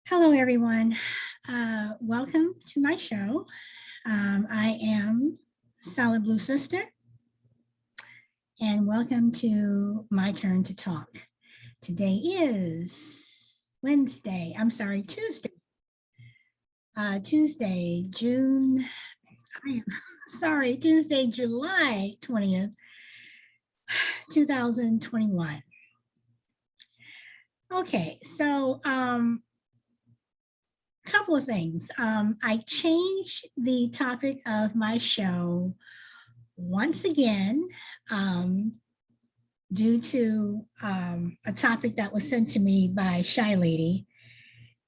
Hello, everyone. Welcome to my show. I am Solid Blue Sister, and welcome to My Turn to Talk. Today is Tuesday. Tuesday, July 20th, 2021. Okay, so couple of things. I changed the topic of my show once again due to a topic that was sent to me by Shy Lady.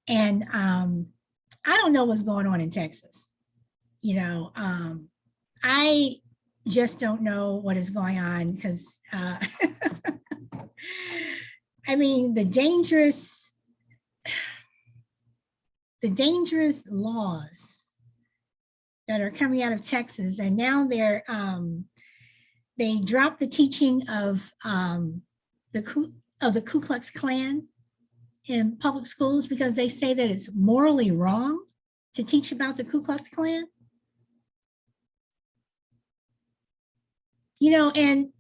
And I don't know what's going on in Texas. I just don't know what is going on because, I mean, the dangerous laws that are coming out of Texas, and now they dropped the teaching of the Ku Klux Klan in public schools because they say that it's morally wrong to teach about the Ku Klux Klan. And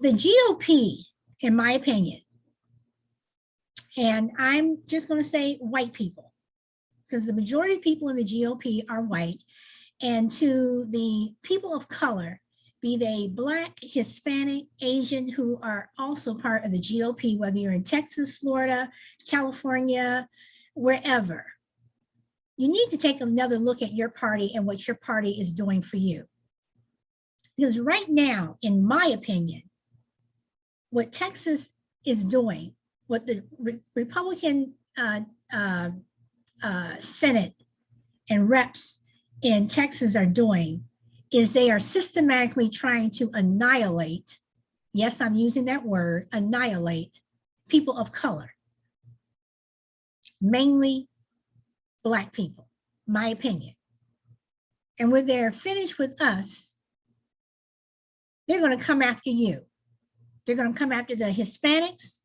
the GOP, in my opinion, and I'm just going to say white people, because the majority of people in the GOP are white, and to the people of color, be they Black, Hispanic, Asian, who are also part of the GOP, whether you're in Texas, Florida, California, wherever, you need to take another look at your party and what your party is doing for you. Because right now, in my opinion, what Texas is doing, what the Republican Senate and reps in Texas are doing is they are systematically trying to annihilate, yes, I'm using that word, annihilate people of color, mainly Black people, my opinion. And when they're finished with us, they're going to come after you. They're going to come after the Hispanics.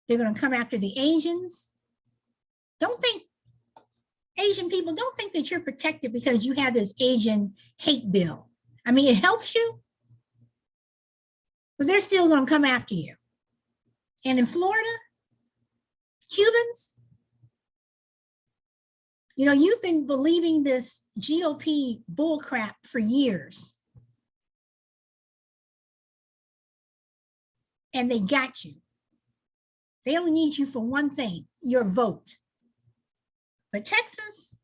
They're going to come after the Asians. Asian people, don't think that you're protected because you have this Asian hate bill. I mean, it helps you, but they're still going to come after you. And in Florida, Cubans, you've been believing this GOP bullcrap for years. And they got you. They only need you for one thing, your vote. But Texas,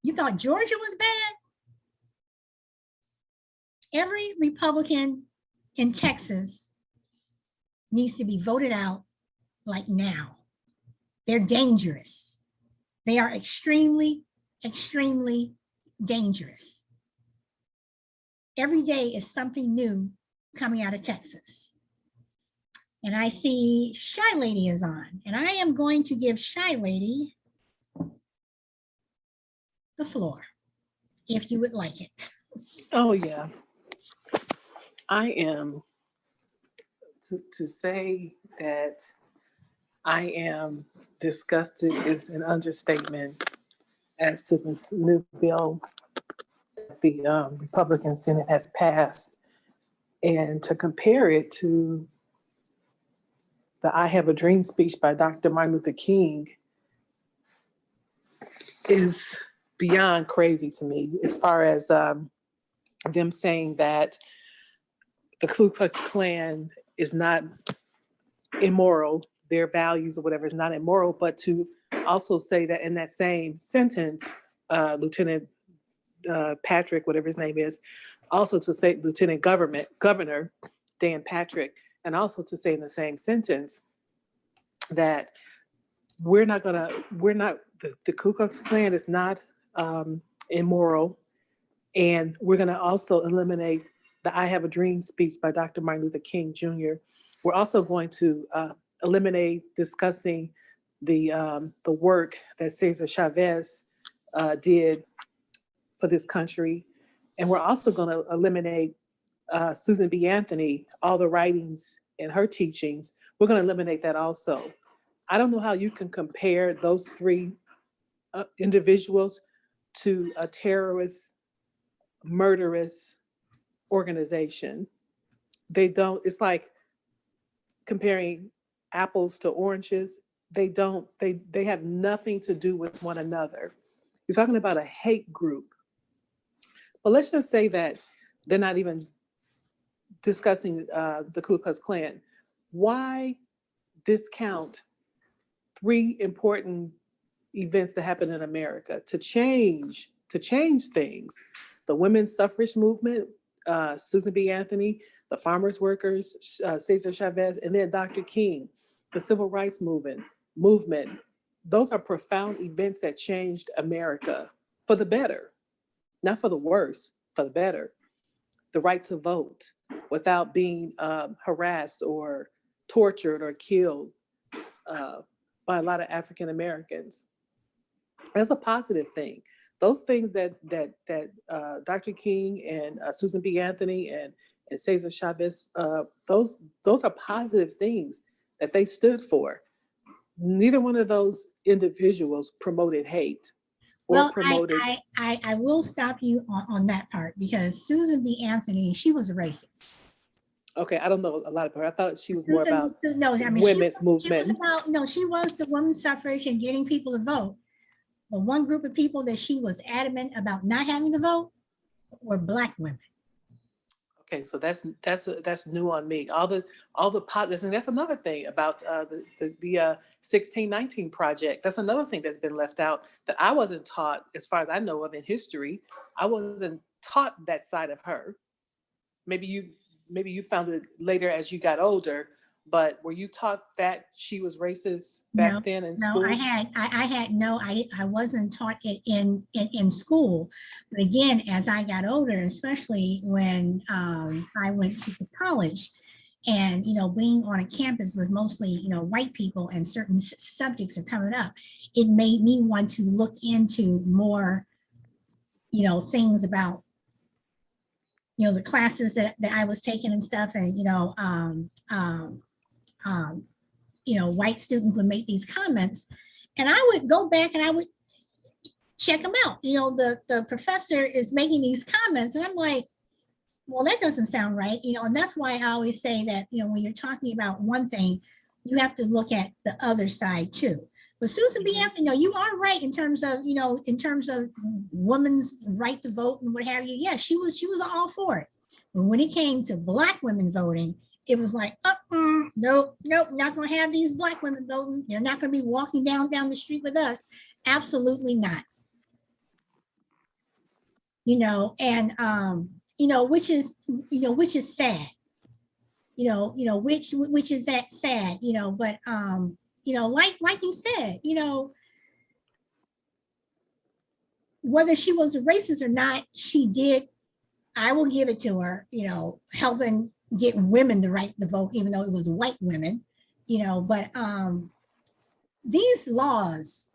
you thought Georgia was bad? Every Republican in Texas needs to be voted out like now. They're dangerous. They are extremely, extremely dangerous. Every day is something new coming out of Texas. And I see Shy Lady is on, and I am going to give Shy Lady the floor, if you would like it. Oh, yeah. I am, to say that I am disgusted is an understatement as to this new bill that the Republican Senate has passed. And to compare it to the I Have a Dream speech by Dr. Martin Luther King is beyond crazy to me, as far as them saying that the Ku Klux Klan is not immoral, their values or whatever is not immoral, but to also say that in that same sentence, Lieutenant Patrick, whatever his name is, also to say Lieutenant Governor Dan Patrick, and also to say in the same sentence that the Ku Klux Klan is not immoral, and we're going to also eliminate the I Have a Dream speech by Dr. Martin Luther King Jr. We're also going to eliminate discussing the work that Cesar Chavez did for this country. And we're also going to eliminate Susan B. Anthony, all the writings and her teachings. We're going to eliminate that also. I don't know how you can compare those three individuals to a terrorist, murderous organization. They don't, it's like comparing apples to oranges. They have nothing to do with one another. You're talking about a hate group. But let's just say that they're not even discussing the Ku Klux Klan. Why discount three important events that happened in America to change things? The women's suffrage movement, Susan B. Anthony, the farmers workers, Cesar Chavez, and then Dr. King, the civil rights movement. Those are profound events that changed America for the better, not for the worse, for the better. The right to vote without being harassed or tortured or killed by a lot of African Americans. That's a positive thing. Those things that Dr. King and Susan B. Anthony and Cesar Chavez, those are positive things that they stood for. Neither one of those individuals promoted hate or Well, promoted. I will stop you on that part, because Susan B. Anthony, she was a racist. Okay, I don't know a lot of her. I thought she was more about No, I mean, women's she movement. was about, no, she was the women's suffrage and getting people to vote. But one group of people that she was adamant about not having to vote were Black women. Okay, so that's new on me. All the positives, and that's another thing about the 1619 project. That's another thing that's been left out that I wasn't taught, as far as I know of in history. I wasn't taught that side of her. Maybe you found it later as you got older, but were you taught that she was racist back then in school? I wasn't taught it in school. But again, as I got older, especially when I went to college, and being on a campus with mostly white people, and certain subjects are coming up, it made me want to look into more things about the classes that I was taking and stuff. And white students would make these comments, and I would go back and I would check them out. The professor is making these comments, and I'm like, well, that doesn't sound right. And that's why I always say that when you're talking about one thing, you have to look at the other side too. But Susan B. Anthony, you are right in terms of women's right to vote and what have you. Yeah, she was all for it. But when it came to Black women voting, it was like, nope, not going to have these Black women voting. They're not going to be walking down the street with us. Absolutely not. And which is sad. Which is that sad. But like you said, whether she was a racist or not, she did. I will give it to her. Helping get women the right to vote, even though it was white women. But these laws,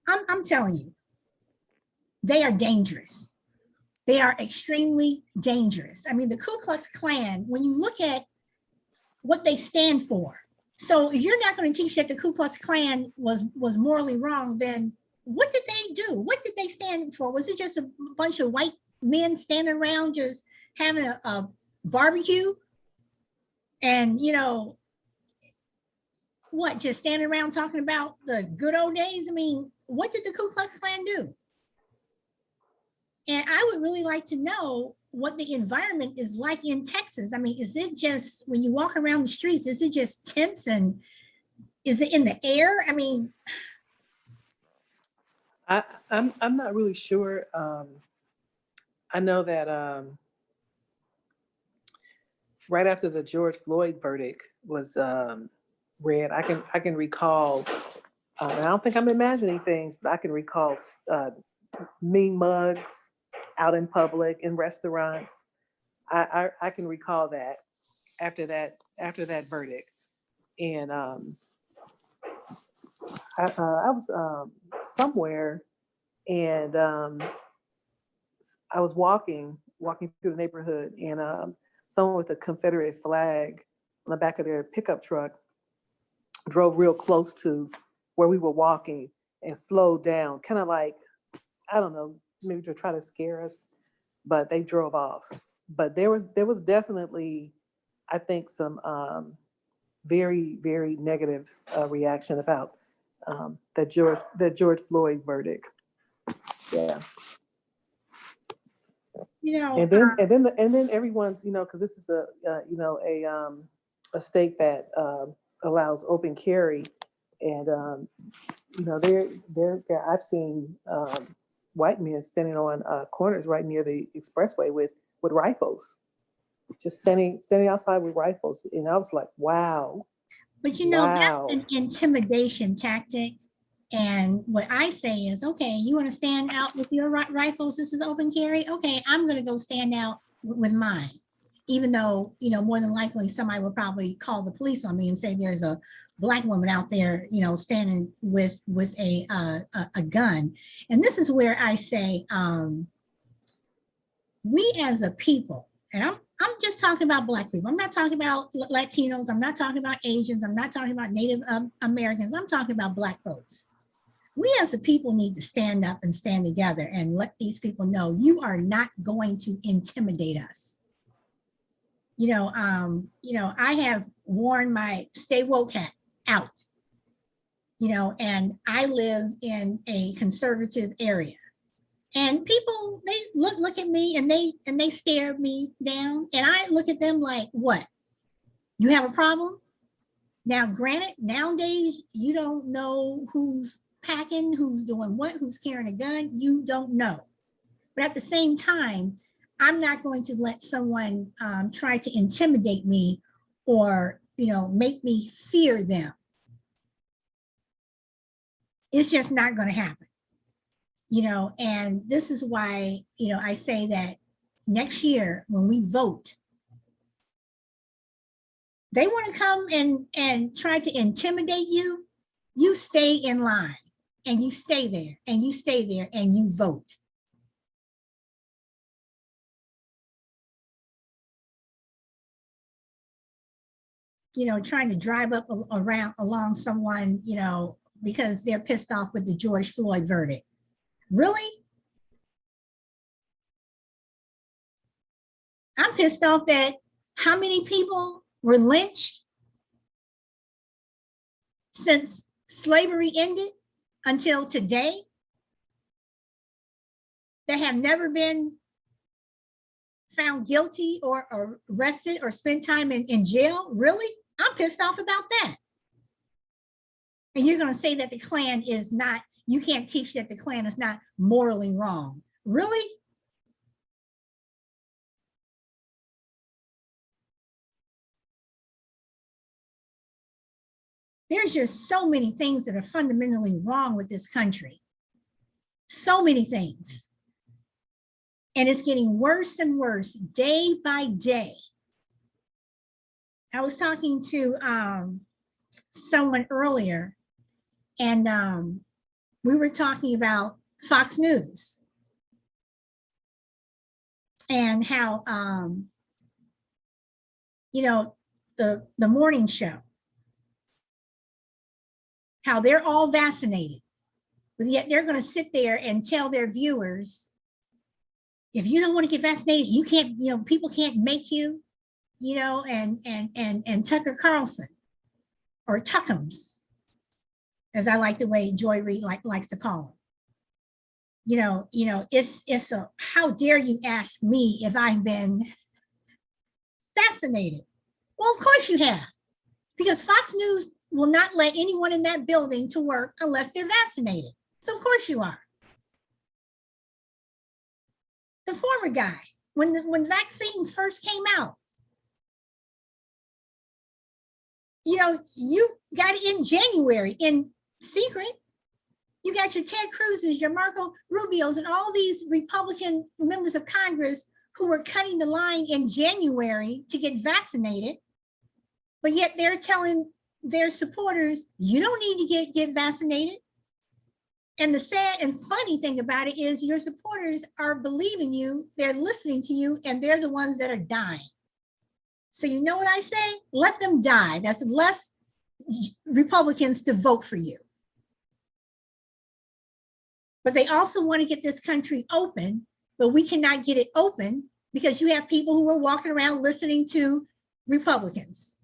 I'm telling you, they are dangerous. They are extremely dangerous. I mean, the Ku Klux Klan, when you look at what they stand for, so if you're not going to teach that the Ku Klux Klan was morally wrong, then what did they do? What did they stand for? Was it just a bunch of white men standing around just having a barbecue? And what, just standing around talking about the good old days? I mean, what did the Ku Klux Klan do? And I would really like to know what the environment is like in Texas. I mean, is it just, when you walk around the streets, is it just tense, and is it in the air? I mean, I'm not really sure. I know that right after the George Floyd verdict was read, I can recall, and I don't think I'm imagining things, but I can recall mean mugs out in public in restaurants. I can recall that after that verdict. and I was somewhere, and I was walking through the neighborhood, and someone with a Confederate flag on the back of their pickup truck drove real close to where we were walking and slowed down, kind of like, I don't know, maybe to try to scare us, but they drove off. But there was definitely, I think, some very, very negative reaction about that George Floyd verdict. Yeah. You know, And then everyone's, because this is a state that allows open carry, and I've seen white men standing on corners right near the expressway with rifles, just standing outside with rifles, and I was like, wow. but Wow. that's an intimidation tactic. And what I say is, okay, you want to stand out with your rifles? This is open carry. Okay, I'm going to go stand out with mine, even though, more than likely somebody will probably call the police on me and say there's a Black woman out there, standing with a gun. And this is where I say, we as a people, and I'm just talking about Black people. I'm not talking about Latinos. I'm not talking about Asians. I'm not talking about Native Americans. I'm talking about Black folks. We as a people need to stand up and stand together and let these people know you are not going to intimidate us. I have worn my stay woke hat out, and I live in a conservative area. And people, they look at me and they stare me down, and I look at them like, what? You have a problem? Now, granted, nowadays you don't know who's packing, who's doing what, who's carrying a gun. You don't know. But at the same time, I'm not going to let someone try to intimidate me or make me fear them. It's just not going to happen. And this is why, I say that next year when we vote, they want to come and try to intimidate you, you stay in line and you stay there and you stay there and you vote. Trying to drive up along someone, because they're pissed off with the George Floyd verdict. Really? I'm pissed off that how many people were lynched since slavery ended until today that have never been found guilty or arrested or spent time in jail. Really? I'm pissed off about that. And you're going to say that the Klan is not, you can't teach that the Klan is not morally wrong. Really? There's just so many things that are fundamentally wrong with this country. So many things. And it's getting worse and worse day by day. I was talking to someone earlier, and we were talking about Fox News and how, the morning show, how they're all vaccinated, but yet they're going to sit there and tell their viewers, if you don't want to get vaccinated, you can't, people can't make you, and Tucker Carlson, or Tuckums, as I like the way Joy Reid likes to call him. It's a, how dare you ask me if I've been vaccinated? Well, of course you have, because Fox News will not let anyone in that building to work unless they're vaccinated. So of course you are. The former guy, when vaccines first came out, you got it in January in secret. You got your Ted Cruz's, your Marco Rubio's, and all these Republican members of Congress who were cutting the line in January to get vaccinated. But yet they're telling their supporters, you don't need to get vaccinated. And the sad and funny thing about it is your supporters are believing you, they're listening to you, and they're the ones that are dying. So you know what I say? Let them die. That's less Republicans to vote for you. But they also want to get this country open, but we cannot get it open because you have people who are walking around listening to Republicans.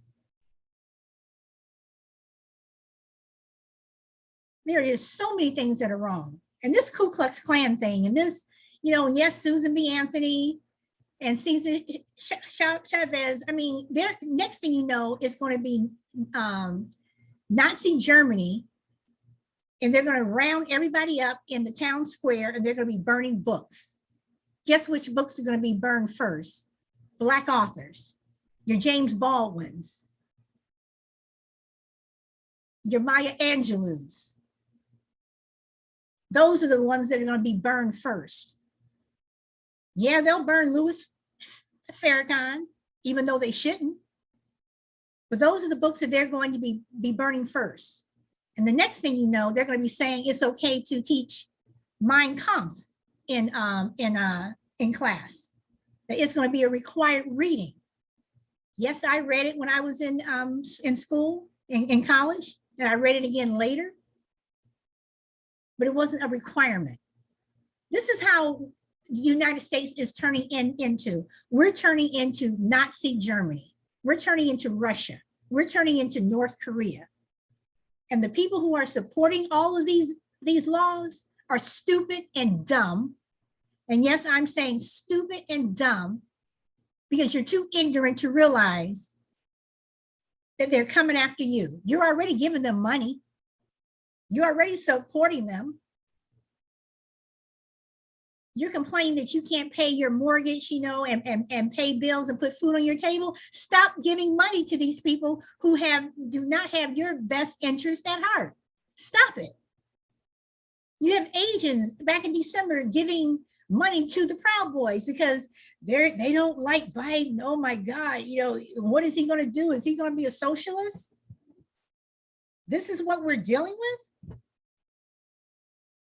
There is so many things that are wrong. And this Ku Klux Klan thing, and this, you know, yes, Susan B. Anthony and Cesar Chavez, I mean, next thing you know, it's going to be Nazi Germany, and they're going to round everybody up in the town square, and they're going to be burning books. Guess which books are going to be burned first? Black authors, your James Baldwins, your Maya Angelou's. Those are the ones that are going to be burned first. Yeah, they'll burn Louis Farrakhan, even though they shouldn't. But those are the books that they're going to be burning first. And the next thing you know, they're going to be saying it's okay to teach Mein Kampf in class. That it's going to be a required reading. Yes, I read it when I was in school, in college, and I read it again later. But it wasn't a requirement. This is how the United States is turning into. We're turning into Nazi Germany. We're turning into Russia. We're turning into North Korea. And the people who are supporting all of these laws are stupid and dumb. And yes, I'm saying stupid and dumb because you're too ignorant to realize that they're coming after you. You're already giving them money. You're already supporting them. You're complaining that you can't pay your mortgage, you know, and pay bills and put food on your table. Stop giving money to these people who do not have your best interest at heart. Stop it. You have agents back in December giving money to the Proud Boys because they don't like Biden. Oh my God, you know, what is he going to do? Is he going to be a socialist? This is what we're dealing with?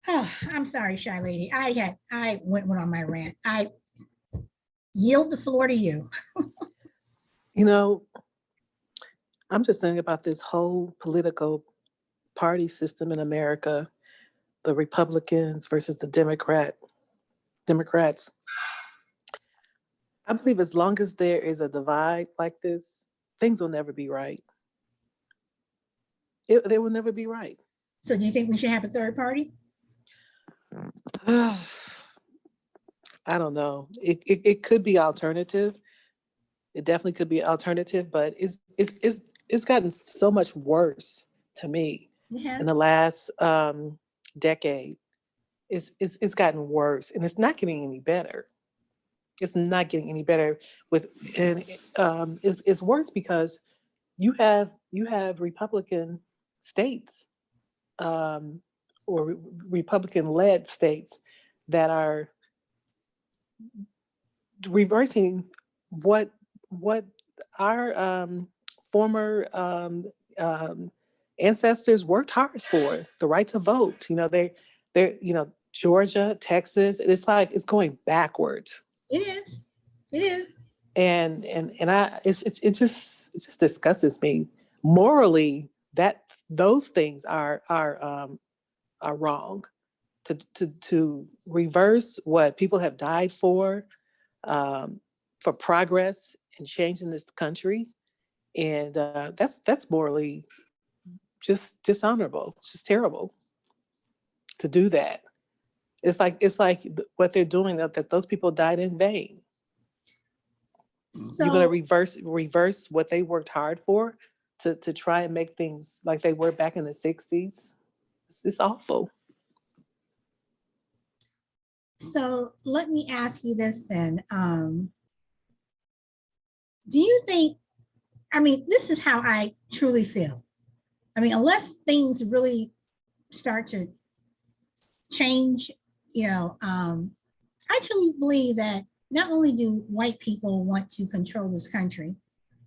Oh, I'm sorry, Shy Lady. I went on my rant. I yield the floor to you. You know, I'm just thinking about this whole political party system in America, the Republicans versus the Democrats. I believe as long as there is a divide like this, things will never be right. They will never be right. So do you think we should have a third party? I don't know. It could be alternative. It definitely could be alternative, but it's gotten so much worse to me in the last decade. It's gotten worse, and it's not getting any better. It's not getting any better it's worse because you have Republican states or Republican-led states that are reversing what our former ancestors worked hard for, the right to vote. You know, they're Georgia, Texas. It's like it's going backwards. It is. And it just disgusts me morally that those things are wrong. To reverse what people have died for progress and change in this country, and that's morally just dishonorable. It's just terrible to do that. It's like what they're doing, that those people died in vain. So, you're going to reverse what they worked hard for to try and make things like they were back in the 60s. It's awful. So let me ask you this then. Do you think, I mean, this is how I truly feel. I mean, unless things really start to change, you know, I truly believe that not only do white people want to control this country,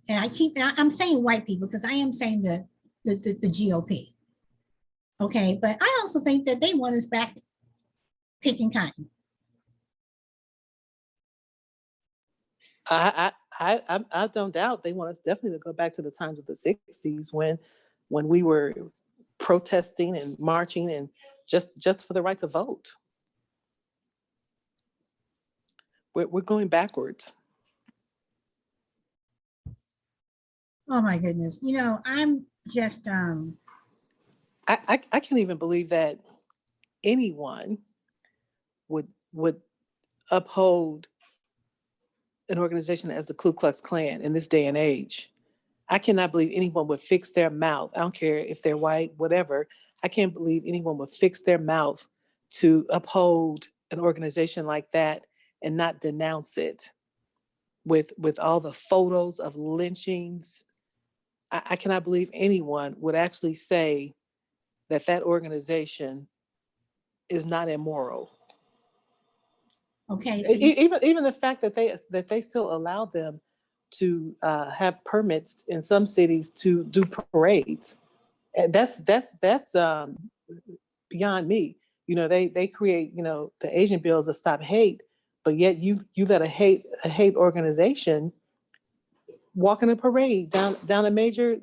and I'm saying white people because I am saying that the GOP. Okay, but I also think that they want us back picking cotton. I don't doubt they want us definitely to go back to the times of the 60s when we were protesting and marching and just for the right to vote. We're going backwards. Oh my goodness. You know, I'm just I can't even believe that anyone would uphold an organization as the Ku Klux Klan in this day and age. I cannot believe anyone would fix their mouth. I don't care if they're white, whatever. I can't believe anyone would fix their mouth to uphold an organization like that and not denounce it with all the photos of lynchings. I cannot believe anyone would actually say that that organization is not immoral. okay. So you, Even the fact that they still allow them to have permits in some cities to do parades. And that's beyond me. You know, they create, you know, the Asian bills to stop hate, but yet you let a hate organization walk in a parade down a major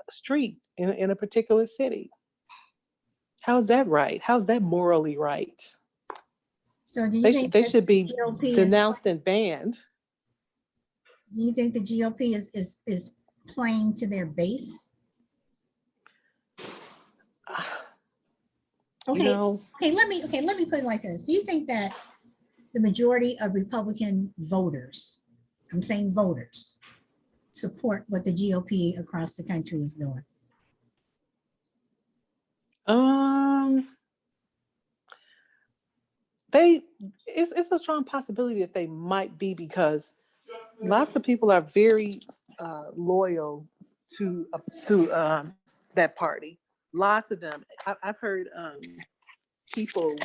street in a particular city. How's that right? How's that morally right? so do you They think they that should be the GOP is denounced and banned. do you think the GOP is playing to their base? You Okay. know, Let me put it like this. Do you think that the majority of Republican voters, I'm saying voters, support what the GOP across the country is doing? um, they it's a strong possibility that they might be because lots of people are very loyal to that party. Lots of them. I've heard people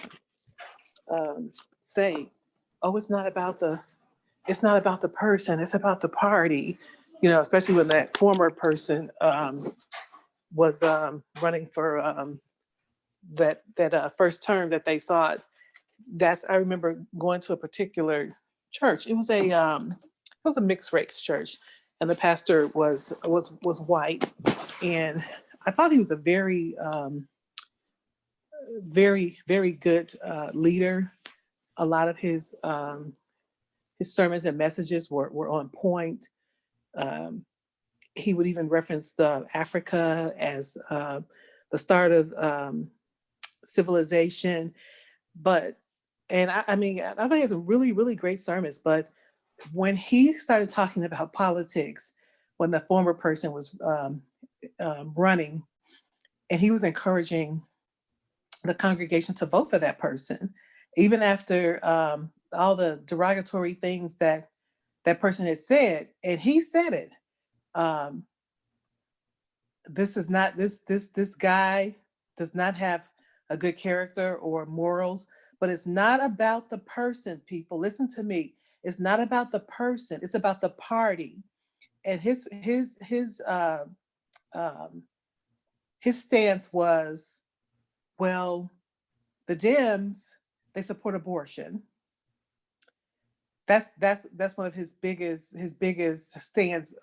say, "Oh, it's not about the person, it's about the party." You know, especially when that former person was running for that first term that they saw. I remember going to a particular church. It was a mixed race church, and the pastor was white, and I thought he was a very good leader. A lot of his sermons and messages were on point. Um, he would even reference Africa as the start of civilization. But I mean, I think he has a really great sermons. But when he started talking about politics, when the former person was running, and he was encouraging the congregation to vote for that person, even after all the derogatory things that that person had said, and he said it. Um, this is not this guy does not have a good character or morals, but it's not about the person. People, listen to me. It's not about the person. It's about the party. And um, his stance was, well, the Dems, they support abortion. That's one of his biggest stands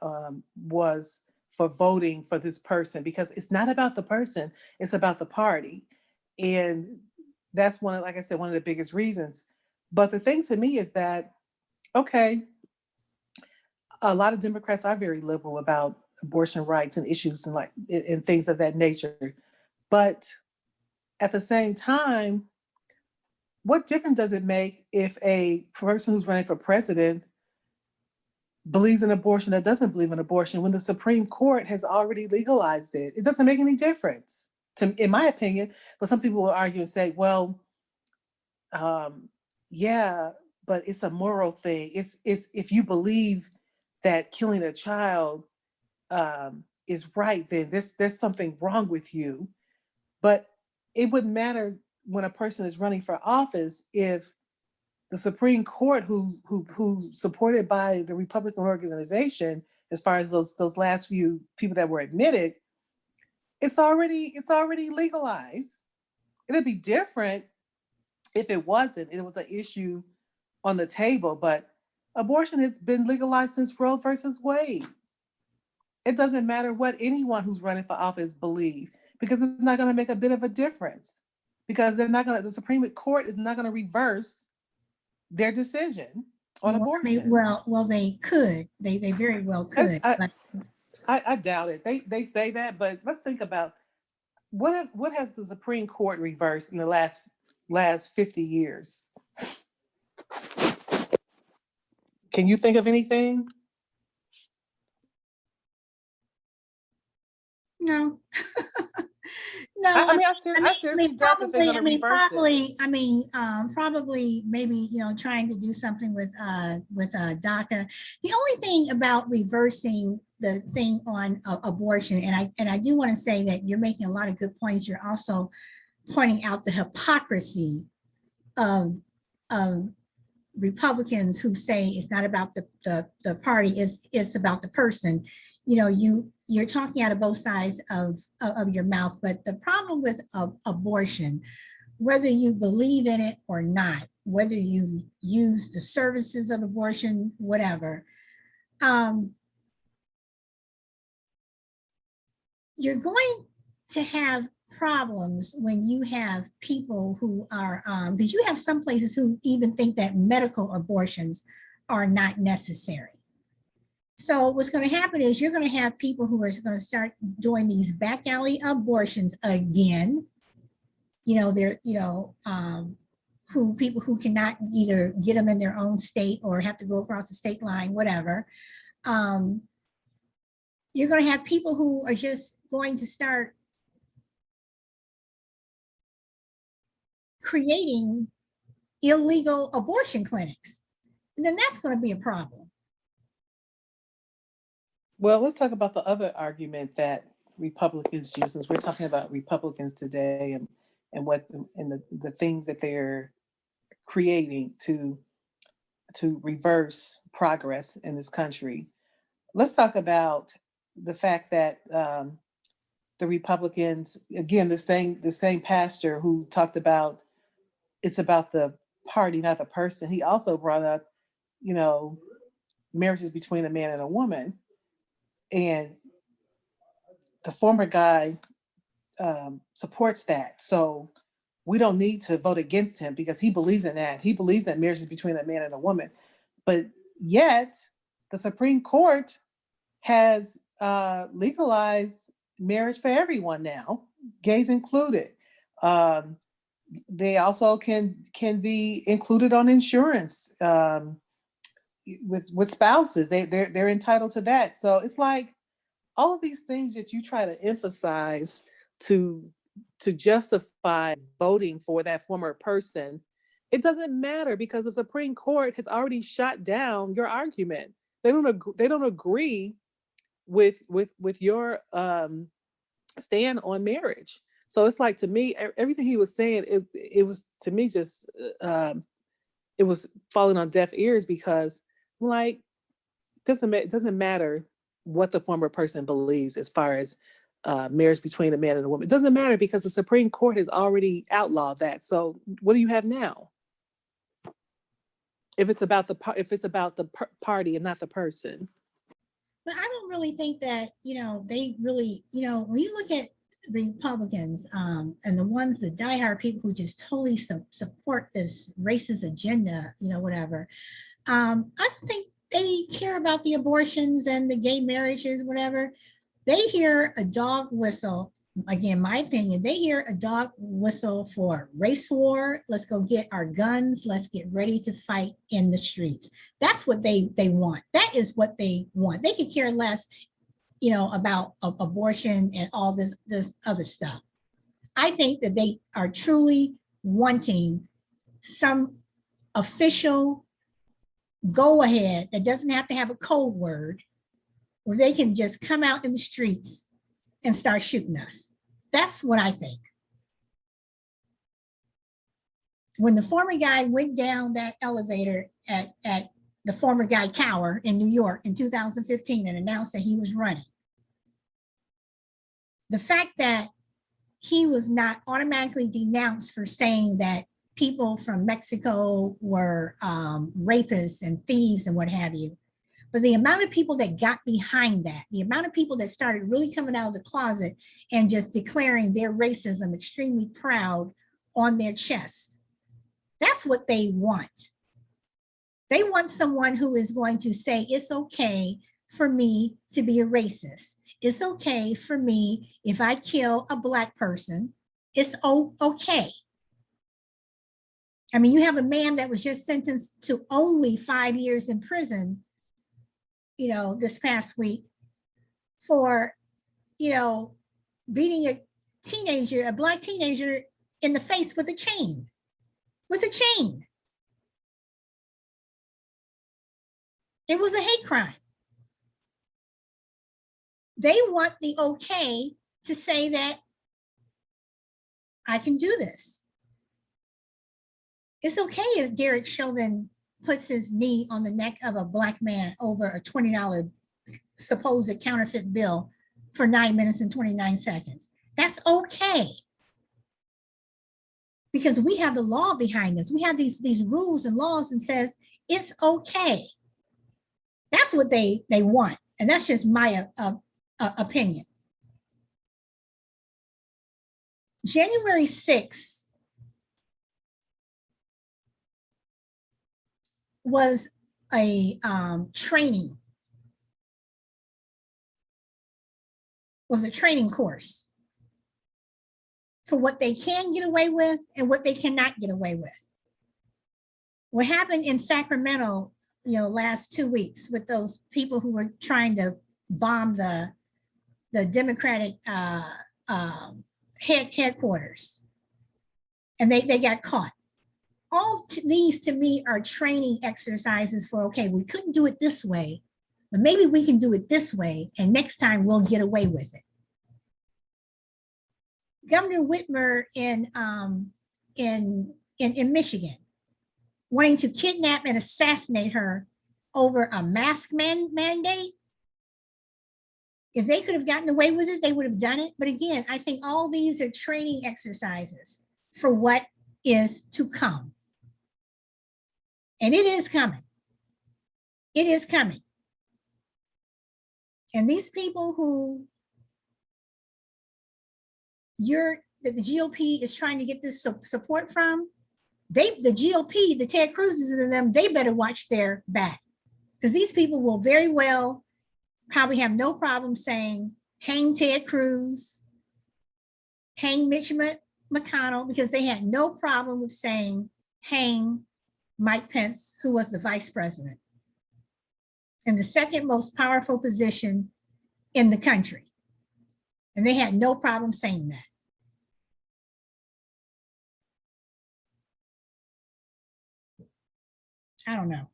was for voting for this person, because it's not about the person, it's about the party. And that's one of, like I said, one of the biggest reasons. But the thing to me is that, okay, a lot of Democrats are very liberal about abortion rights and issues and things of that nature. But at the same time, what difference does it make if a person who's running for president believes in abortion or doesn't believe in abortion when the Supreme Court has already legalized it? It doesn't make any difference, in my opinion. But some people will argue and say, well, yeah, but it's a moral thing. It's if you believe that killing a child is right, then there's something wrong with you. But it wouldn't matter when a person is running for office if the Supreme Court, who's supported by the Republican organization, as far as those last few people that were admitted, It's already legalized. It'd be different if it wasn't. It was an issue on the table, but abortion has been legalized since Roe versus Wade. It doesn't matter what anyone who's running for office believe, because it's not going to make a bit of a difference, because the Supreme Court is not going to reverse their decision on Well, abortion. they could. They very well could. I, But I doubt it. They say that, but let's think about what has the Supreme Court reversed in the last 50 years? Can you think of anything? no, no. I seriously doubt that they're going to reverse it. Probably, maybe trying to do something with DACA. The only thing about reversing the thing on abortion, and I do want to say that you're making a lot of good points. You're also pointing out the hypocrisy of Republicans who say it's not about the party, it's about the person. You're talking out of both sides of your mouth. But the problem with abortion, whether you believe in it or not, whether you use the services of abortion, whatever, you're going to have problems when you have people who are, because you have some places who even think that medical abortions are not necessary. So what's going to happen is you're going to have people who are going to start doing these back alley abortions again. People who cannot either get them in their own state or have to go across the state line, whatever. You're going to have people who are just going to start creating illegal abortion clinics. And then that's going to be a problem. Well, let's talk about the other argument that Republicans use, since we're talking about Republicans today and the things that they're creating to reverse progress in this country. Let's talk about the fact that the Republicans, again, the same pastor who talked about it's about the party, not the person. He also brought up, marriages between a man and a woman. And the former guy supports that. So we don't need to vote against him because he believes in that. He believes that marriage is between a man and a woman. But yet the Supreme Court has legalized marriage for everyone now, gays included. They also can be included on insurance with spouses. They're entitled to that. So it's like all of these things that you try to emphasize to justify voting for that former person, it doesn't matter because the Supreme Court has already shot down your argument. They don't agree with your stand on marriage. So it's like, to me, everything he was saying, it was to me just it was falling on deaf ears, because like it doesn't matter what the former person believes as far as marriage between a man and a woman. It doesn't matter because the Supreme Court has already outlawed that. So what do you have now? If it's about the party and not the person. But I don't really think that, they really, when you look at Republicans and the ones, the diehard people who just totally support this racist agenda, whatever, I don't think they care about the abortions and the gay marriages, whatever. They hear a dog whistle. Again, my opinion, they hear a dog whistle for race war. Let's go get our guns. Let's get ready to fight in the streets. That's what they want. That is what they want. They could care less, about abortion and all this other stuff. I think that they are truly wanting some official go ahead that doesn't have to have a code word, where they can just come out in the streets and start shooting us. That's what I think. When the former guy went down that elevator at the former guy tower in New York in 2015 and announced that he was running, the fact that he was not automatically denounced for saying that people from Mexico were rapists and thieves and what have you. But the amount of people that got behind that, the amount of people that started really coming out of the closet and just declaring their racism extremely proud on their chest, that's what they want. They want someone who is going to say, it's okay for me to be a racist. It's okay for me if I kill a Black person. It's okay. I mean, you have a man that was just sentenced to only 5 years in prison, this past week for, beating a Black teenager in the face with a chain. It was a hate crime. They want the okay to say that I can do this. It's okay if Derek Chauvin puts his knee on the neck of a Black man over a $20 supposed counterfeit bill for 9 minutes and 29 seconds. That's okay. Because we have the law behind us. We have these rules and laws and says it's okay. That's what they want. And that's just my opinion. January 6th was a training course for what they can get away with and what they cannot get away with. What happened in Sacramento, last 2 weeks with those people who were trying to bomb the Democratic headquarters, and they got caught. All these to me are training exercises for, okay, we couldn't do it this way, but maybe we can do it this way, and next time we'll get away with it. Governor Whitmer in Michigan, wanting to kidnap and assassinate her over a mask mandate. If they could have gotten away with it, they would have done it. But again, I think all these are training exercises for what is to come. And it is coming. It is coming. And these people who that the GOP is trying to get this support from, the GOP, the Ted Cruz's and them, they better watch their back. Because these people will very well probably have no problem saying, hang Ted Cruz, hang Mitch McConnell, because they had no problem with saying, hang Mike Pence, who was the vice president, and the second most powerful position in the country. And they had no problem saying that. I don't know.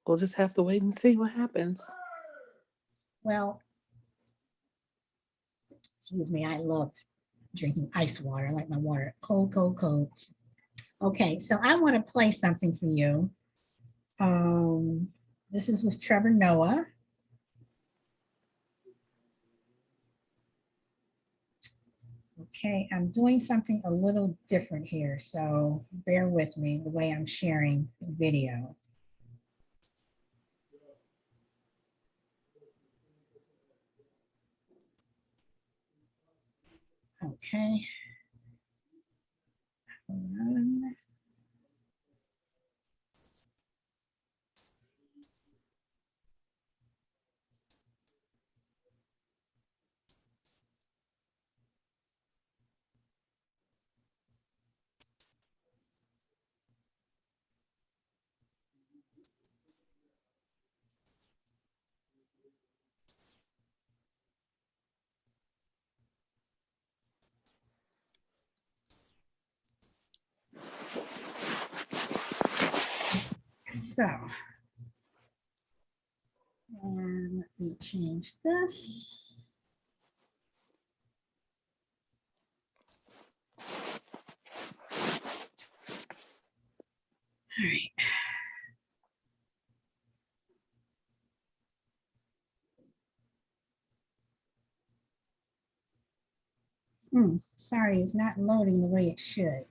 We'll just have to wait and see what happens. Well, excuse me, I love drinking ice water. I like my water cold, cold, cold. Okay, so I want to play something for you. This is with Trevor Noah. Okay, I'm doing something a little different here, so bear with me the way I'm sharing the video. Okay. Hold on. So, and let me change this. All right. Sorry, it's not loading the way it should.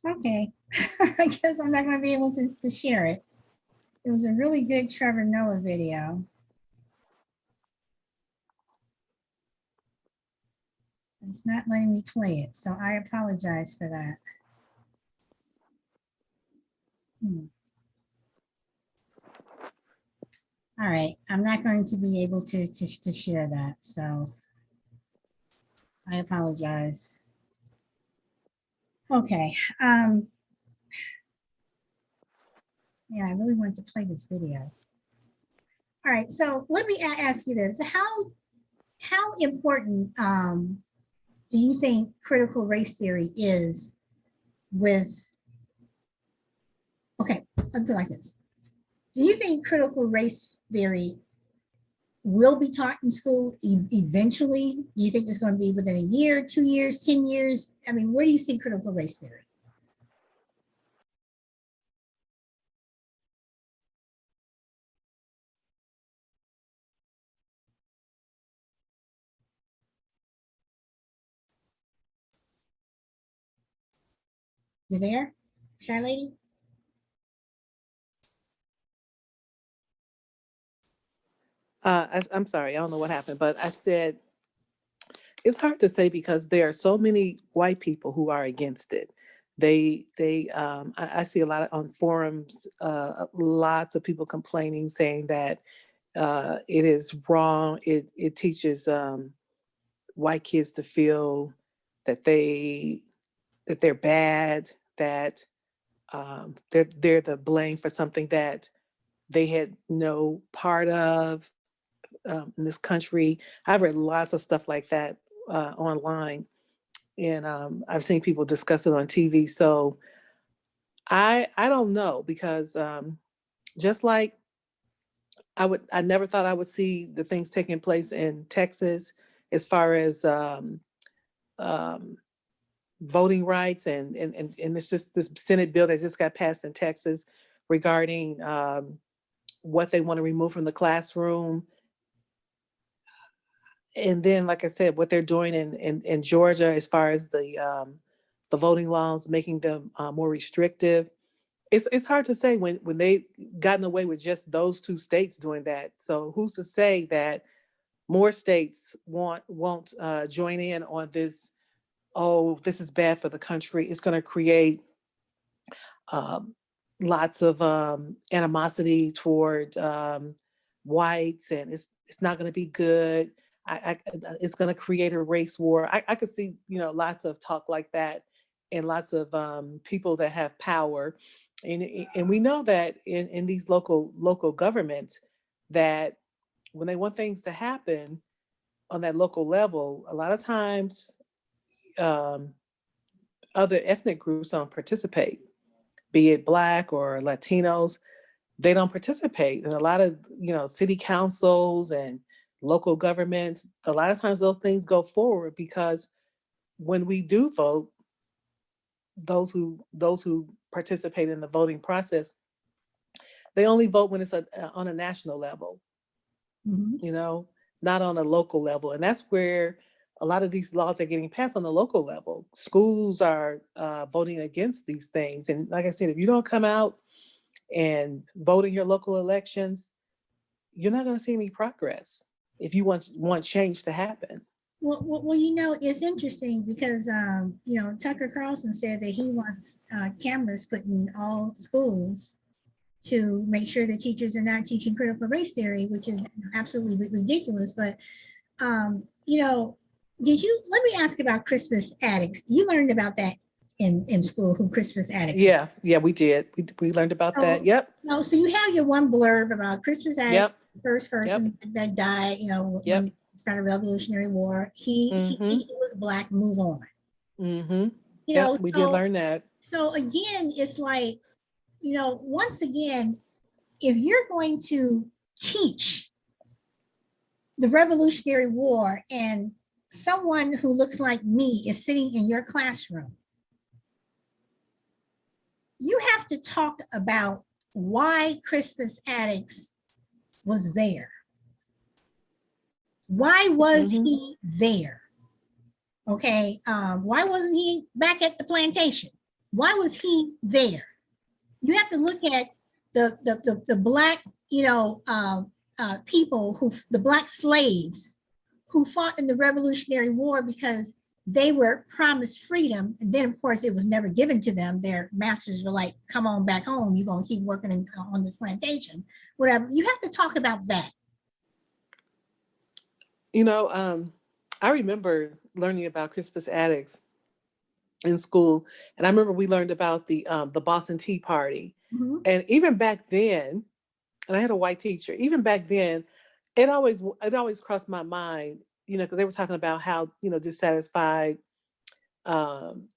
Okay, I guess I'm not going to be able to share it. It was a really good Trevor Noah video. It's not letting me play it, so I apologize for that. All right, I'm not going to be able to share that, so I apologize. Okay, yeah, I really wanted to play this video. All right, so let me ask you this: how important do you think critical race theory is with? Okay, let's do it like this. Do you think critical race theory will be taught in school eventually? Do you think it's going to be within a year, 2 years, 10 years? I mean, where do you see critical race theory? You there, Shy Lady? I'm sorry, I don't know what happened, but I said it's hard to say because there are so many white people who are against it. I see a lot of on forums, lots of people complaining, saying that it is wrong. It teaches white kids to feel that they're bad, that they're the blame for something that they had no part of in this country. I've read lots of stuff like that online, and I've seen people discuss it on TV. So I don't know, because just like I never thought I would see the things taking place in Texas as far as um, voting rights, and it's just this Senate bill that just got passed in Texas regarding what they want to remove from the classroom. And then, like I said, what they're doing in Georgia as far as the voting laws, making them more restrictive. It's hard to say when they gotten away with just those two states doing that. So who's to say that more states won't join in on this? Oh, this is bad for the country. It's going to create um, lots of animosity toward whites, and it's not going to be good. It's going to create a race war. I could see lots of talk like that, and lots of people that have power, and we know that in these local governments, that when they want things to happen on that local level, a lot of times um, other ethnic groups don't participate, be it Black or Latinos. They don't participate in a lot of city councils and local governments. A lot of times those things go forward because when we do vote, those who participate in the voting process, they only vote when it's on a national level, Mm-hmm. not on a local level. And that's where a lot of these laws are getting passed on the local level. Schools are voting against these things. And like I said, if you don't come out and vote in your local elections, you're not going to see any progress if you want change to happen. Well, it's interesting because, Tucker Carlson said that he wants cameras put in all schools to make sure that teachers are not teaching critical race theory, which is absolutely ridiculous. But, let me ask about Christmas addicts. You learned about that in school, who Christmas addicts are. Yeah, we did. We learned about that. So, Yep. so you have your one blurb about Christmas addicts, Yep. the first Yep. person that died, when Yep. they started Revolutionary War. He was Black, move on. Yep, we did learn that. So again, it's like, once again, if you're going to teach the Revolutionary War and someone who looks like me is sitting in your classroom, you have to talk about why Crispus Attucks was there. Why was he there? Okay, why wasn't he back at the plantation? Why was he there? You have to look at the black, people the black slaves who fought in the Revolutionary War because they were promised freedom. And then, of course, it was never given to them. Their masters were like, come on back home. You're going to keep working on this plantation, whatever. You have to talk about that. I remember learning about Crispus Attucks in school, and I remember we learned about the Boston Tea Party. Mm-hmm. And even back then, and I had a white teacher, even back then, it always crossed my mind, because they were talking about how, dissatisfied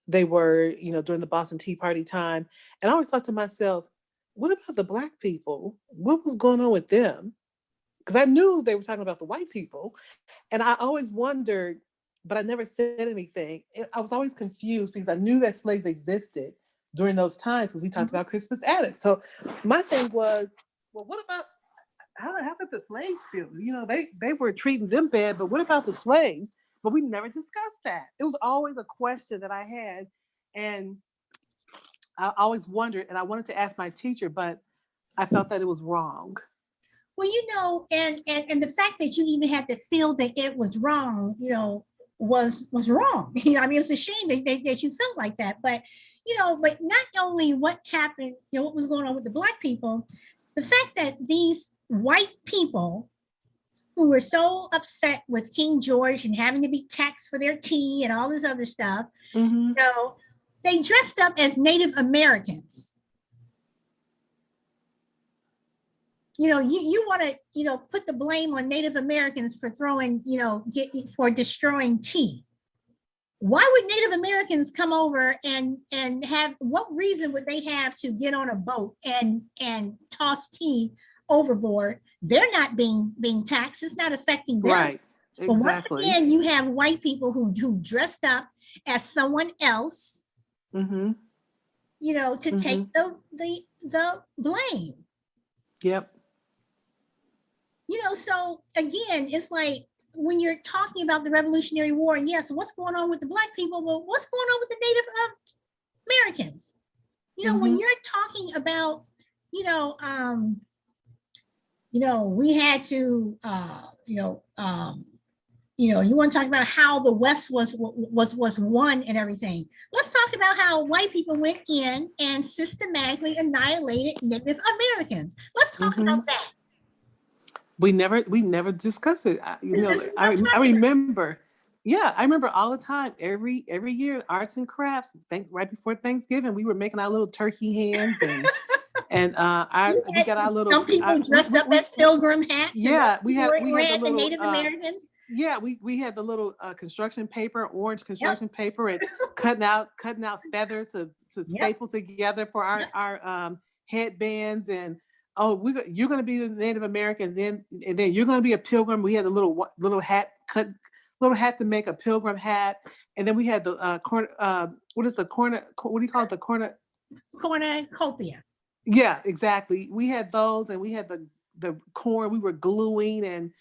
they were, during the Boston Tea Party time. And I always thought to myself, what about the Black people? What was going on with them? Because I knew they were talking about the white people. And I always wondered, but I never said anything. I was always confused because I knew that slaves existed during those times because we talked about Crispus Attucks. So my thing was, well, what about, how did the slaves feel? They were treating them bad, but what about the slaves? But we never discussed that. It was always a question that I had. And I always wondered, and I wanted to ask my teacher, but I felt that it was wrong. Well, and the fact that you even had to feel that it was wrong, was wrong. I mean, it's a shame that you felt like that. But, but not only what happened, what was going on with the Black people, the fact that these white people who were so upset with King George and having to be taxed for their tea and all this other stuff, they dressed up as Native Americans. You want to, put the blame on Native Americans for for destroying tea. Why would Native Americans come over and have, what reason would they have to get on a boat and toss tea overboard? They're not being taxed. It's not affecting them. Right. Exactly. But once again, you have white people who dressed up as someone else, to take the blame. Yep. So again, it's like when you're talking about the Revolutionary War, and yes, what's going on with the Black people, but what's going on with the Native Americans? When you're talking about, we had to, you want to talk about how the West was won and everything. Let's talk about how white people went in and systematically annihilated Native Americans. Let's talk about that. We never discussed it. I remember. Yeah, I remember all the time. Every year, arts and crafts. Right before Thanksgiving, we were making our little turkey hands, and we got our little. Some people dressed up as pilgrim hats. Yeah, we had the little Native Americans. Yeah, we had the little construction paper, orange construction paper, and cutting out feathers to staple together for our headbands and. Oh, you're going to be the Native Americans, and then you're going to be a pilgrim. We had a little hat to make a pilgrim hat, and then we had the what is the corner? What do you call it? The cornucopia. Yeah, exactly. We had those, and we had the corn. We were gluing and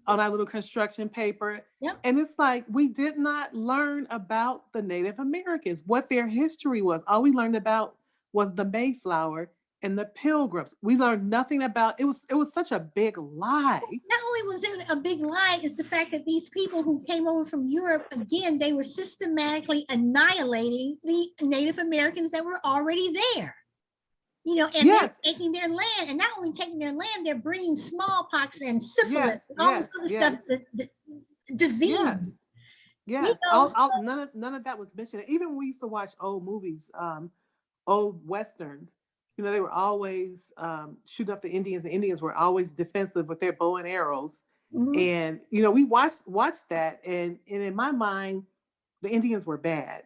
on our little construction paper. Yep. And it's like we did not learn about the Native Americans, what their history was. All we learned about was the Mayflower and the Pilgrims. We learned nothing about it. Was such a big lie. Not only was it a big lie, it's the fact that these people who came over from Europe, again, they were systematically annihilating the Native Americans that were already there. And they're taking their land, and not only taking their land, they're bringing smallpox and syphilis and all this other stuff, disease. Yes, none of that was mentioned. Even when we used to watch old movies, old Westerns, they were always shooting up the Indians. The Indians were always defensive with their bow and arrows. Mm-hmm. And, we watched that. And in my mind, the Indians were bad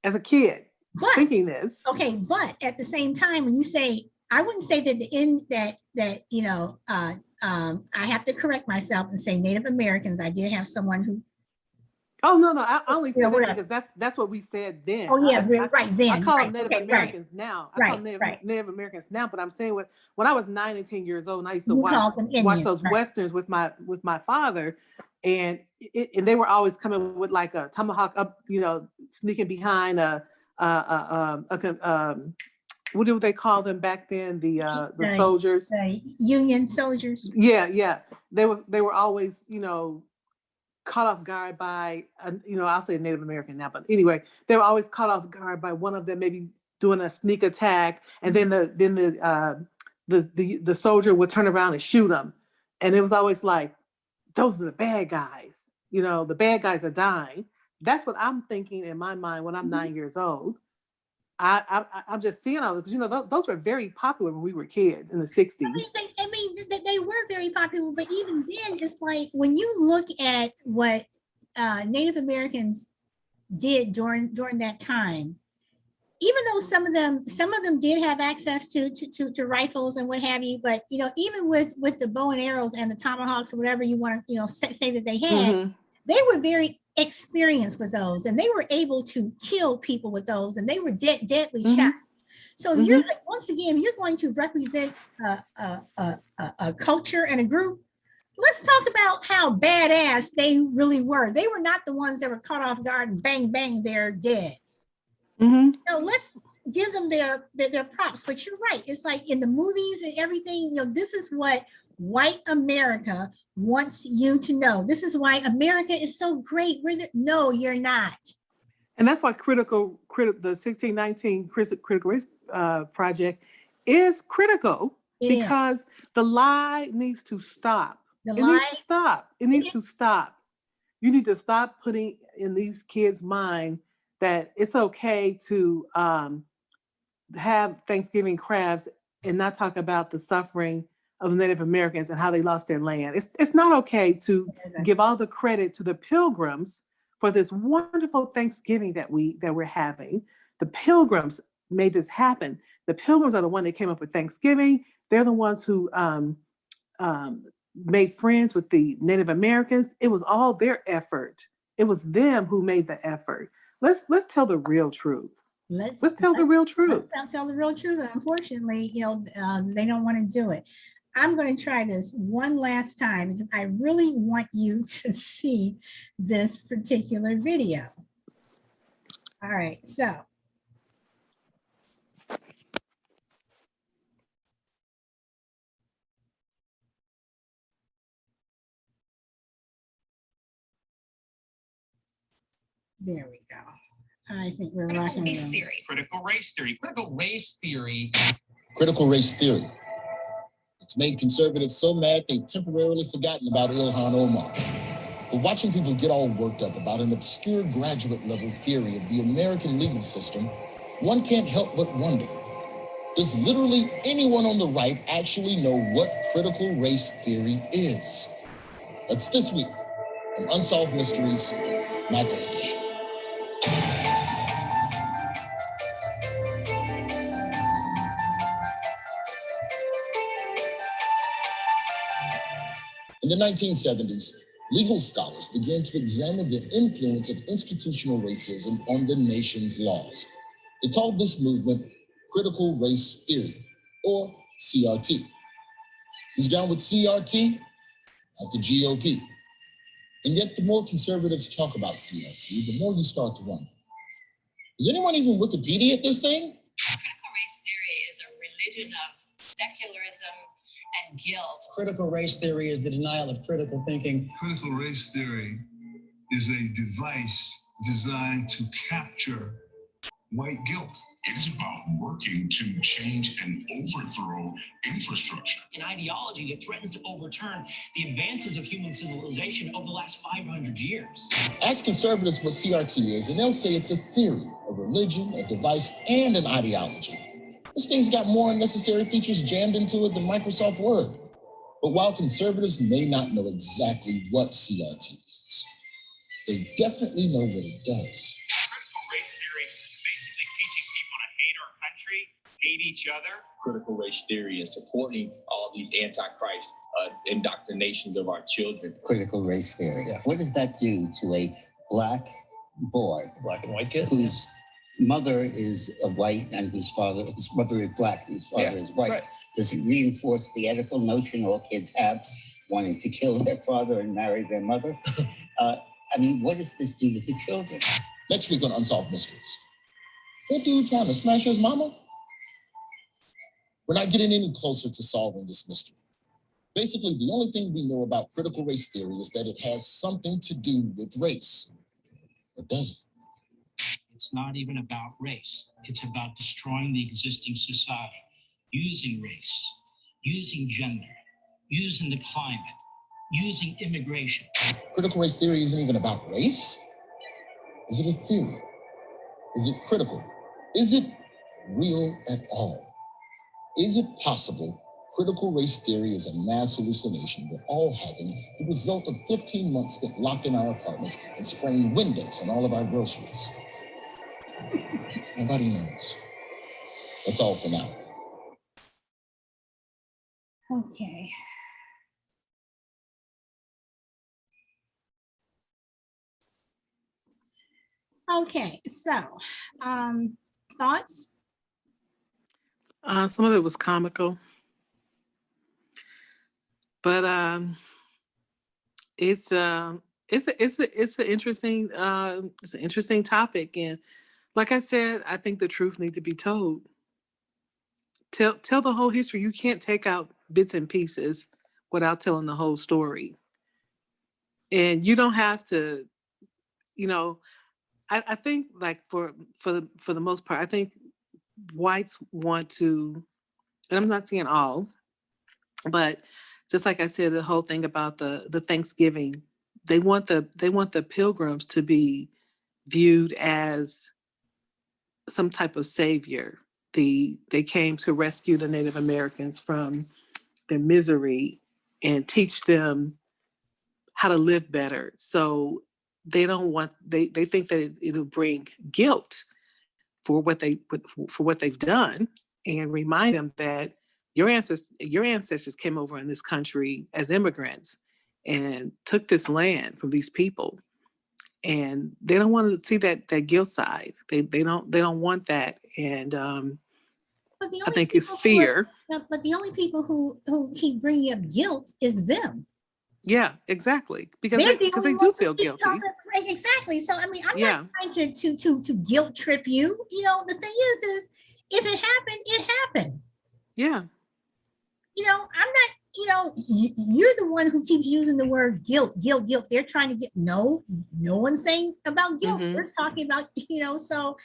as a kid, thinking this. Okay, but at the same time, when you say I wouldn't say that the end that you know, I have to correct myself and say Native Americans. I did have someone who. Oh no, I only Yeah, said that because that's what we said then. oh yeah, right then. I call right, them Native okay, Americans now. I call them right. Native Americans now, but I'm saying when I was 9 and 10 years old, and I used to You watch called them Indians, those right. westerns with my father, and and they were always coming with like a tomahawk up, you know, sneaking behind what do they call them back then? The soldiers. The Union soldiers. Yeah. They were always, you know, caught off guard by, you know, I'll say a Native American now, but anyway, they were always caught off guard by one of them maybe doing a sneak attack, and then the soldier would turn around and shoot them, and it was always like, those are the bad guys. You know, the bad guys are dying. That's what I'm thinking in my mind when I'm 9 years old. I'm just seeing all this because, you know, those were very popular when we were kids in the 60s. I mean, they were very popular, but even then, it's like when you look at what Native Americans did during that time, even though some of them did have access to rifles and what have you, but you know, even with the bow and arrows and the tomahawks or whatever you want to, you know, say that they had, mm-hmm. They were very experienced with those, and they were able to kill people with those, and they were deadly mm-hmm. shots. So if you're, once again, if you're going to represent a culture and a group, let's talk about how badass they really were. They were not the ones that were caught off guard and bang, bang, they're dead. Mm-hmm. So let's give them their props. But you're right. It's like in the movies and everything, you know, this is what white America wants you to know. This is why America is so great. No, you're not. And that's why the 1619 Critical Race Project is critical, because the lie needs to stop. It needs to stop. It needs to stop. You need to stop putting in these kids' mind that it's okay to have Thanksgiving crabs and not talk about the suffering of the Native Americans and how they lost their land. It's not okay to give all the credit to the Pilgrims for this wonderful Thanksgiving that we're having. The Pilgrims made this happen. The Pilgrims are the one that came up with Thanksgiving. They're the ones who made friends with the Native Americans. It was all their effort. It was them who made the effort. Let's tell the real truth. Let's tell the real truth. Let's tell the real truth. Unfortunately, you know, they don't want to do it. I'm going to try this one last time because I really want you to see this particular video. All right, so. There we go. I think we're rocking. Critical race theory. Critical race theory. Critical race theory. It's made conservatives so mad they've temporarily forgotten about Ilhan Omar. But watching people get all worked up about an obscure graduate level theory of the American legal system, one can't help but wonder, does literally anyone on the right actually know what critical race theory is? That's this week on Unsolved Mysteries, Matt Vandish. In the 1970s, legal scholars began to examine the influence of institutional racism on the nation's laws. They called this movement critical race theory, or CRT. Who's down with CRT? Not the GOP. And yet, the more conservatives talk about CRT, the more you start to wonder, does anyone even Wikipedia this thing? Critical race theory is a religion of secularism and guilt. Critical race theory is the denial of critical thinking. Critical race theory is a device designed to capture white guilt. It is about working to change and overthrow infrastructure. An ideology that threatens to overturn the advances of human civilization over the last 500 years. Ask conservatives what CRT is, and they'll say it's a theory, a religion, a device, and an ideology. This thing's got more unnecessary features jammed into it than Microsoft Word. But while conservatives may not know exactly what CRT is, they definitely know what it does. Critical race theory basically teaching people to hate our country, hate each other. Critical race theory and supporting all these antichrist indoctrinations of our children. Critical race theory. Yeah. What does that do to a black boy, Black and white kid. whose mother is a white and whose mother is black and whose father is white? Right. Does it reinforce the Oedipal notion all kids have, wanting to kill their father and marry their mother? I mean, what does this do to the children? Next week on Unsolved Mysteries. That dude trying to smash his mama? We're not getting any closer to solving this mystery. Basically, the only thing we know about critical race theory is that it has something to do with race. Or does it? It's not even about race. It's about destroying the existing society, using race, using gender, using the climate, using immigration. Critical race theory isn't even about race? Is it a theory? Is it critical? Is it real at all? Is it possible critical race theory is a mass hallucination we're all having, the result of 15 months spent locked in our apartments and spraying Windex on all of our groceries? Nobody knows. That's all for now. Okay. Okay, so thoughts? Some of it was comical, but it's an interesting topic, and like I said, I think the truth needs to be told. Tell the whole history. You can't take out bits and pieces without telling the whole story, and you don't have to. I think like for the most part, I think whites want to, and I'm not saying all, but just like I said, the whole thing about the Thanksgiving, they want the pilgrims to be viewed as some type of savior. They came to rescue the Native Americans from their misery and teach them how to live better. So they think that it'll bring guilt for what they've done, and remind them that your ancestors came over in this country as immigrants and took this land from these people, and they don't want to see that guilt side. They don't want that, and I think it's fear. But the only people who keep bringing up guilt is them. Yeah, exactly, because they do feel guilty. Exactly. So I mean, I'm not trying to guilt trip you. The thing is if it happened, it happened. Yeah. I'm not. You're the one who keeps using the word guilt. They're trying to get no one's saying about guilt. Mm-hmm. We're talking about So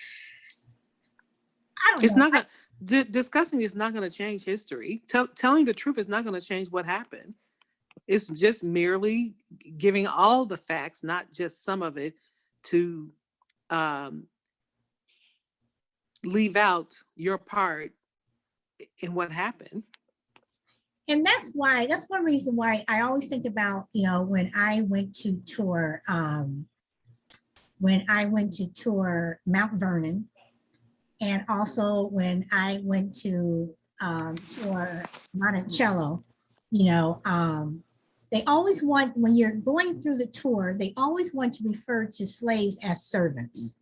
I don't know. It's not gonna discussing is not going to change history. Telling the truth is not going to change what happened. It's just merely giving all the facts, not just some of it, to leave out your part in what happened. And that's one reason why I always think about, when I went to tour Mount Vernon, and also when I went to tour Monticello, they always want, when you're going through the tour, they always want to refer to slaves as servants.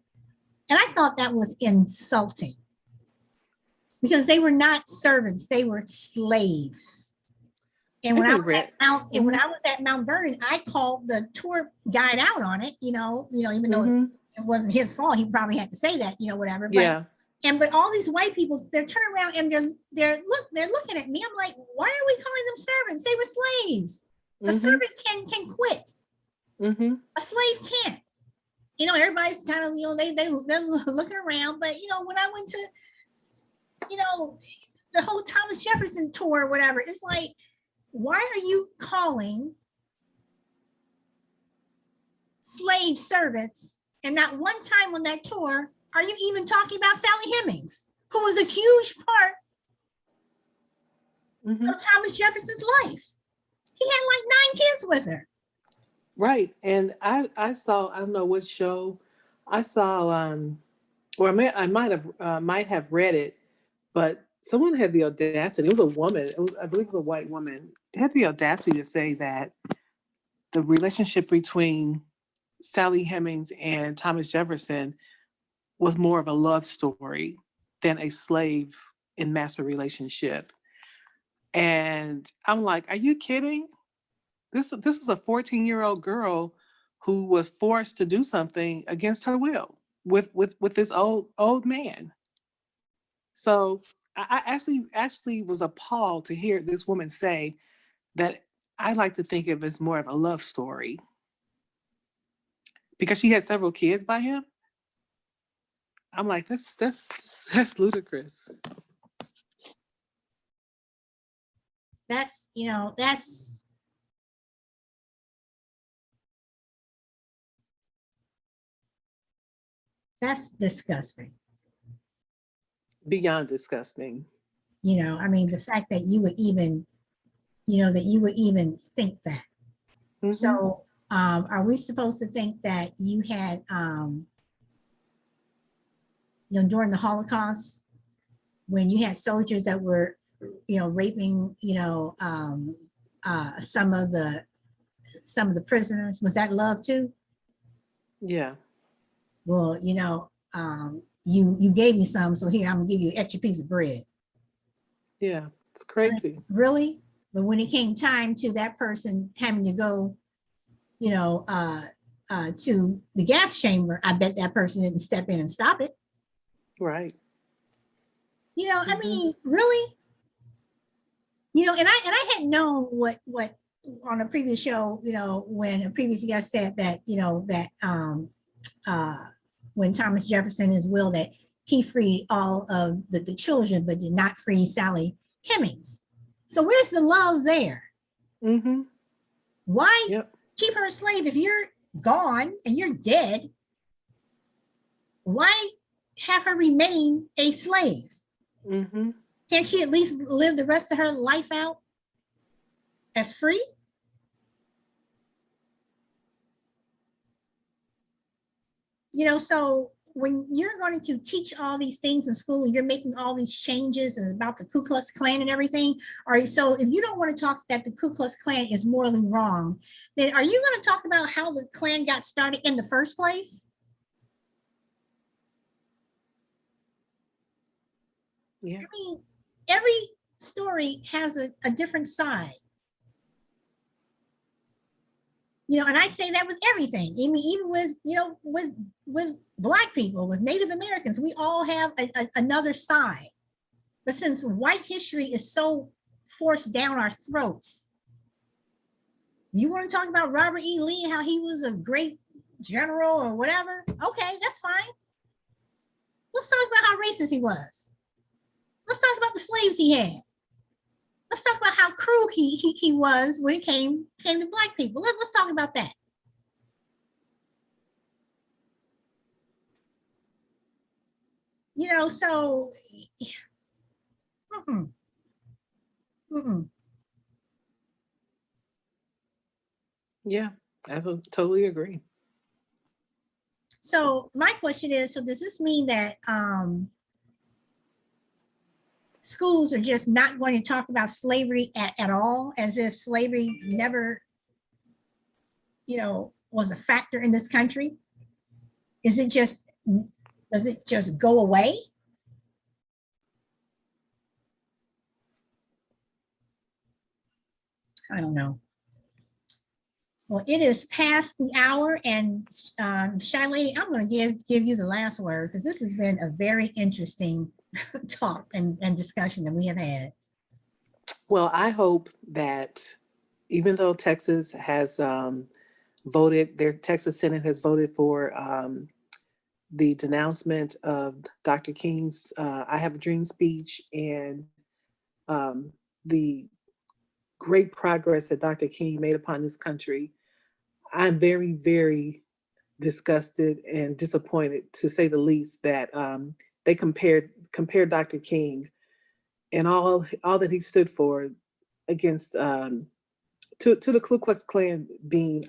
And I thought that was insulting, because they were not servants, they were slaves. And when I was at Mount Vernon, I called the tour guide out on it, even though it wasn't his fault, he probably had to say that, whatever. But, yeah. But all these white people, they're turning around and they're looking at me. I'm like, why are we calling them servants? They were slaves. A servant can quit. A slave can't. Everybody's kind of, they're looking around. But when I went to, the whole Thomas Jefferson tour or whatever, it's like, why are you calling slave servants? And not one time on that tour are you even talking about Sally Hemings, who was a huge part of Thomas Jefferson's life. He had like 9 kids with her. Right. And I saw, I don't know what show, I saw or I might have read it, but someone had the audacity. It was a woman. I believe it was a white woman. They had the audacity to say that the relationship between Sally Hemings and Thomas Jefferson was more of a love story than a slave and master relationship. And I'm like, are you kidding? This was a 14-year-old girl who was forced to do something against her will with this old man. So I actually was appalled to hear this woman say that. I like to think of it as more of a love story because she had several kids by him. I'm like, that's ludicrous. That's, you know, that's disgusting. Beyond disgusting. You know, I mean, the fact that you would even, you know, that you would even think that. Mhm. So, are we supposed to think that you had, you know, during the Holocaust, when you had soldiers that were, you know, raping, you know, some of the prisoners, was that love too? Yeah. Well, you know, you gave me some, so here I'm gonna give you an extra piece of bread. Yeah. It's crazy. Really? But when it came time to that person having to go, you know, to the gas chamber, I bet that person didn't step in and stop it. Right. You know, I mean, really? You know, and I had known what on a previous show, you know, when a previous guest said that, you know, that when Thomas Jefferson, his will, that he freed all of the children, but did not free Sally Hemings. So where's the love there? Mm-hmm. Why Yep. keep her a slave if you're gone and you're dead? Why have her remain a slave? Mm-hmm. Can't she at least live the rest of her life out as free? You know, so when you're going to teach all these things in school and you're making all these changes and about the Ku Klux Klan and everything, so if you don't want to talk that the Ku Klux Klan is morally wrong, then are you going to talk about how the Klan got started in the first place? Yeah. I mean, every story has a different side. You know, and I say that with everything. I mean, even with, you know, with Black people, with Native Americans, we all have another side. But since white history is so forced down our throats, you want to talk about Robert E. Lee, how he was a great general or whatever? Okay, that's fine. Let's talk about how racist he was. Let's talk about the slaves he had. Let's talk about how cruel he was when it came to Black people. Let's talk about that. You know, so mm-mm, mm-mm. Yeah. I totally agree. So my question is, so does this mean that schools are just not going to talk about slavery at all, as if slavery never, you know, was a factor in this country? Is it just, does it just go away? I don't know. Well, it is past the hour, and Shy Lady, I'm going to give you the last word because this has been a very interesting talk and discussion that we have had. Well, I hope that even though Texas has voted, their Texas Senate has voted for the denouncement of Dr. King's I Have a Dream speech and the great progress that Dr. King made upon this country, I'm very, very disgusted and disappointed, to say the least, that they compared Dr. King and all that he stood for against to the Ku Klux Klan being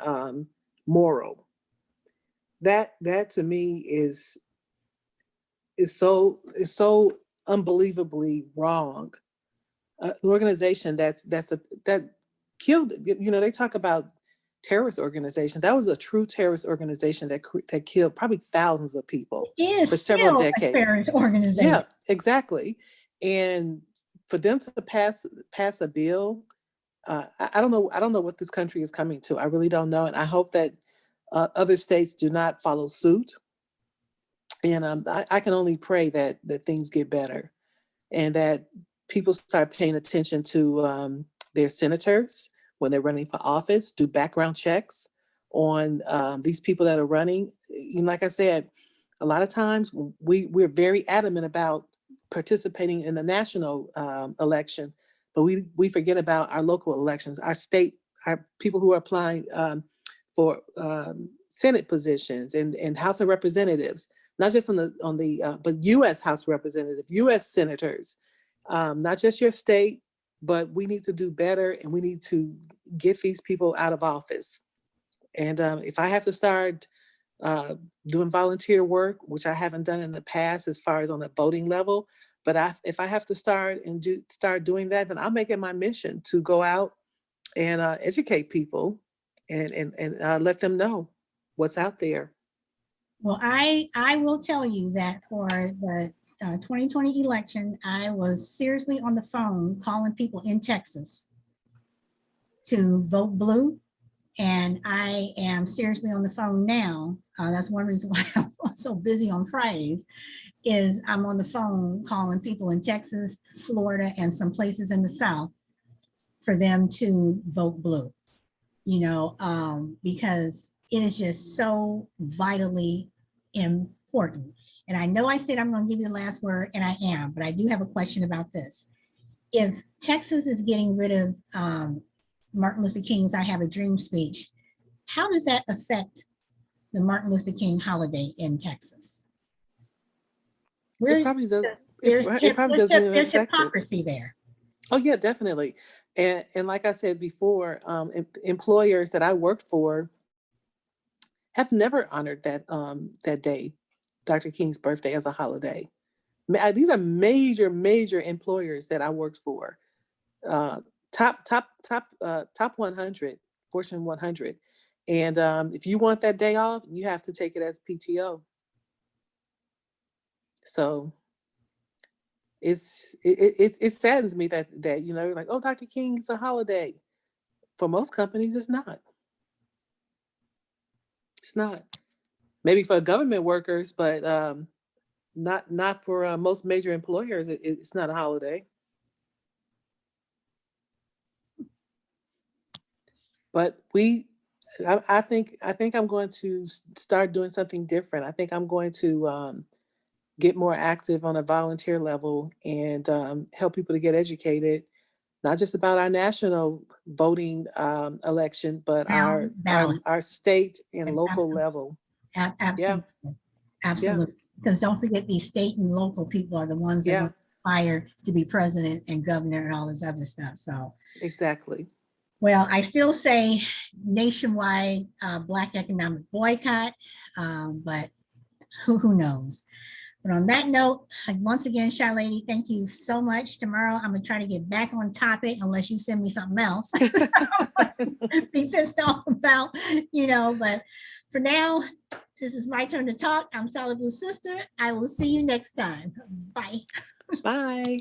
moral. That to me is is so unbelievably wrong. An organization that killed, they talk about terrorist organization. That was a true terrorist organization that killed probably thousands of people Is for several still decades. a terrorist organization. Yeah, exactly. And for them to pass a bill, I don't know what this country is coming to. I really don't know, and I hope that other states do not follow suit. And I can only pray that things get better, and that people start paying attention to their senators when they're running for office, do background checks on these people that are running. Like I said, a lot of times we're very adamant about participating in the national election, but we forget about our local elections, our people who are applying for Senate positions and House of Representatives, not just but U.S. House Representative, U.S. senators, not just your state, but we need to do better, and we need to get these people out of office. And if I have to start doing volunteer work, which I haven't done in the past as far as on the voting level, but if I have to start doing that, then I'll make it my mission to go out and educate people and let them know what's out there. Well, I will tell you that for the 2020 election, I was seriously on the phone calling people in Texas to vote blue. And I am seriously on the phone now. That's one reason why I'm so busy on Fridays, is I'm on the phone calling people in Texas, Florida, and some places in the South for them to vote blue, because it is just so vitally important. And I know I said I'm going to give you the last word, and I am, but I do have a question about this. If Texas is getting rid of Martin Luther King's I Have a Dream speech, how does that affect the Martin Luther King holiday in Texas? It probably does. There's There's hypocrisy there. Oh yeah, definitely. And like I said before, employers that I worked for have never honored that day, Dr. King's birthday, as a holiday. These are major employers that I worked for. Top 100, Fortune 100. And if you want that day off, you have to take it as PTO. So it saddens me that like, oh, Dr. King's a holiday. For most companies, it's not. It's not. Maybe for government workers, but not for most major employers. It's not a holiday. But I think I'm going to start doing something different. I think I'm going to get more active on a volunteer level and help people to get educated, not just about our national voting election, but our state and local level. Absolutely. Yeah. Absolutely. Because don't forget, these state and local people are the ones that aspire to be president and governor and all this other stuff. So exactly. Well, I still say nationwide Black economic boycott, but who knows? But on that note, once again, Shy Lady, thank you so much. Tomorrow, I'm going to try to get back on topic unless you send me something else. Be pissed off about, but for now, this is my turn to talk. I'm Solid Blue Sister. I will see you next time. Bye. Bye.